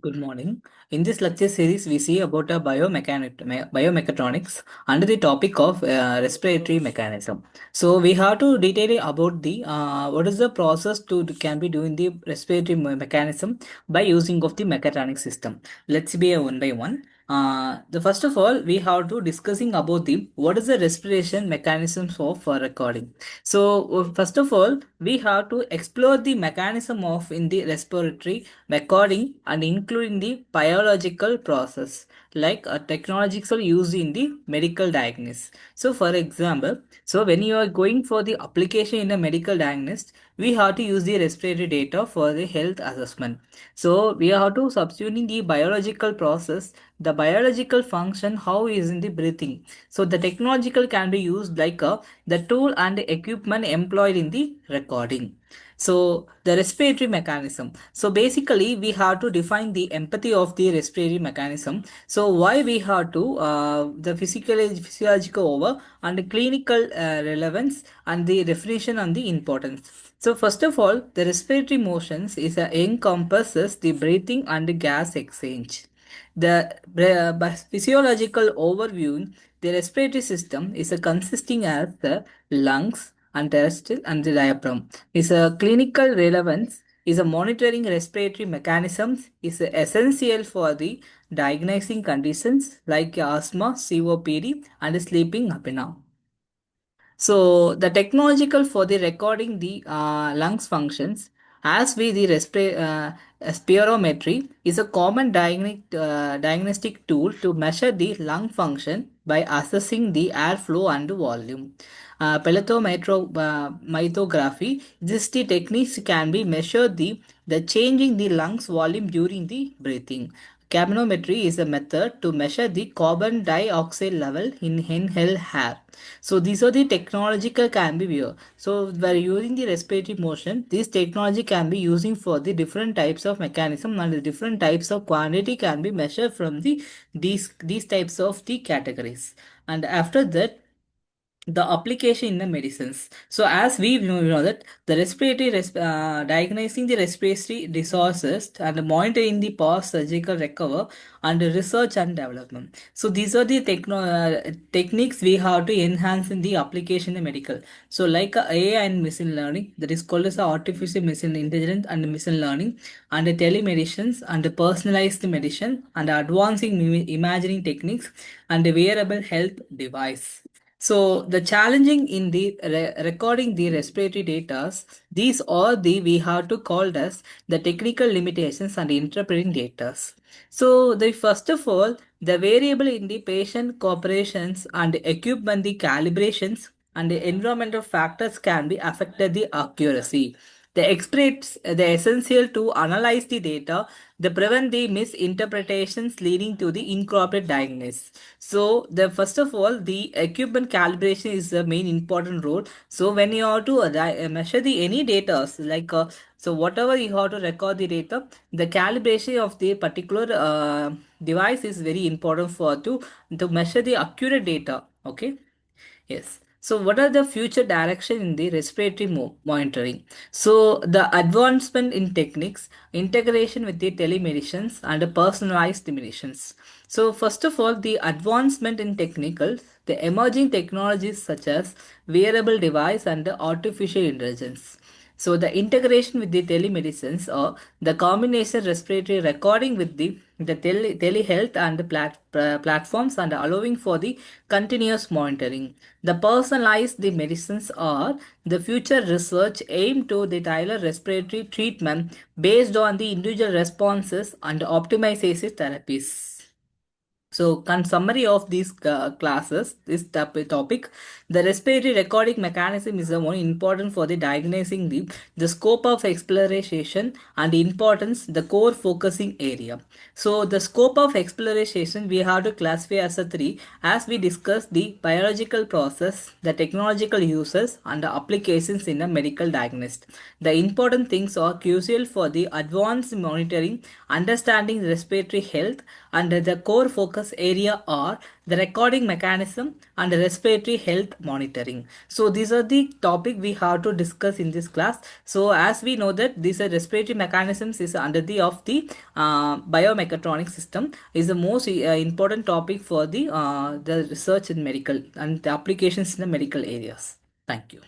Good morning. In this lecture series, we see about a biomechatronics under the topic of respiratory mechanism. So we have to detail about the what is the process to can be doing the respiratory mechanism by using of the mechatronic system. Let's be a one by one. The first of all, we have to discussing about the what is the respiration mechanisms of recording. So first of all, we have to explore the mechanism of in the respiratory recording and including the biological process like a technological used in the medical diagnosis. So for example, so when you are going for the application in a medical diagnosis, we have to use the respiratory data for the health assessment. So we have to substituting the biological process, the biological function, how is in the breathing. So the technological can be used like the tool and the equipment employed in the recording. So the respiratory mechanism. So basically we have to define the empathy of the respiratory mechanism. So why we have to the physiological over and the clinical relevance and the definition and the importance. So first of all, the respiratory motions is encompasses the breathing and the gas exchange. By physiological overview, the respiratory system is a consisting as the lungs and terrestrial and the diaphragm. Is a clinical relevance is a monitoring respiratory mechanisms is essential for the diagnosing conditions like asthma, COPD, and sleeping apnea. So the technological for the recording the lungs functions as we the spirometry is a common diagnostic tool to measure the lung function by assessing the airflow and volume. Methography, this the techniques can be measured the changing the lungs volume during the breathing. Capnometry is a method to measure the carbon dioxide level in inhaled air. So these are the technological can be here. So by using the respiratory motion, this technology can be using for the different types of mechanism and the different types of quantity can be measured from the these types of the categories. And after that, the application in the medicines. So as we know that the diagnosing the respiratory disorders and monitoring the post surgical recover and the research and development. So these are the techniques we have to enhance in the application in medical. So like AI and machine learning, that is called as artificial machine intelligence and machine learning and the telemedicines and the personalized medicine and advancing imaging techniques and the wearable health device. So the challenging in the recording the respiratory data, these are the we have to call as the technical limitations and interpreting data. So the first of all, the variable in the patient corporations and equipment the calibrations and the environmental factors can be affected the accuracy. The experts, the essential to analyze the data, they prevent the misinterpretations leading to the incorrect diagnosis. So the first of all, the equipment calibration is the main important role. So when you have to measure the any data, so whatever you have to record the data, the calibration of the particular device is very important for to measure the accurate data. Okay. Yes. So, what are the future direction in the respiratory monitoring? So, the advancement in techniques, integration with the telemedicines, and the personalized medicines. So, first of all, the advancement in technical, the emerging technologies such as wearable device and the artificial intelligence. So the integration with the telemedicines or the combination respiratory recording with the telehealth and the platforms and allowing for the continuous monitoring. The personalized the medicines are the future research aimed to the tailor respiratory treatment based on the individual responses and optimization therapies. So, summary of these classes, this topic, the respiratory recording mechanism is the one important for the diagnosing the scope of exploration and the importance, the core focusing area. So, the scope of exploration we have to classify as a three, as we discussed the biological process, the technological uses, and the applications in a medical diagnosis. The important things are crucial for the advanced monitoring, understanding respiratory health, and the core focus area are the recording mechanism, and the respiratory health monitoring. So these are the topic we have to discuss in this class. So as we know that these are respiratory mechanisms is under the of the biomechatronics system is the most important topic for the research in medical and the applications in the medical areas. Thank you.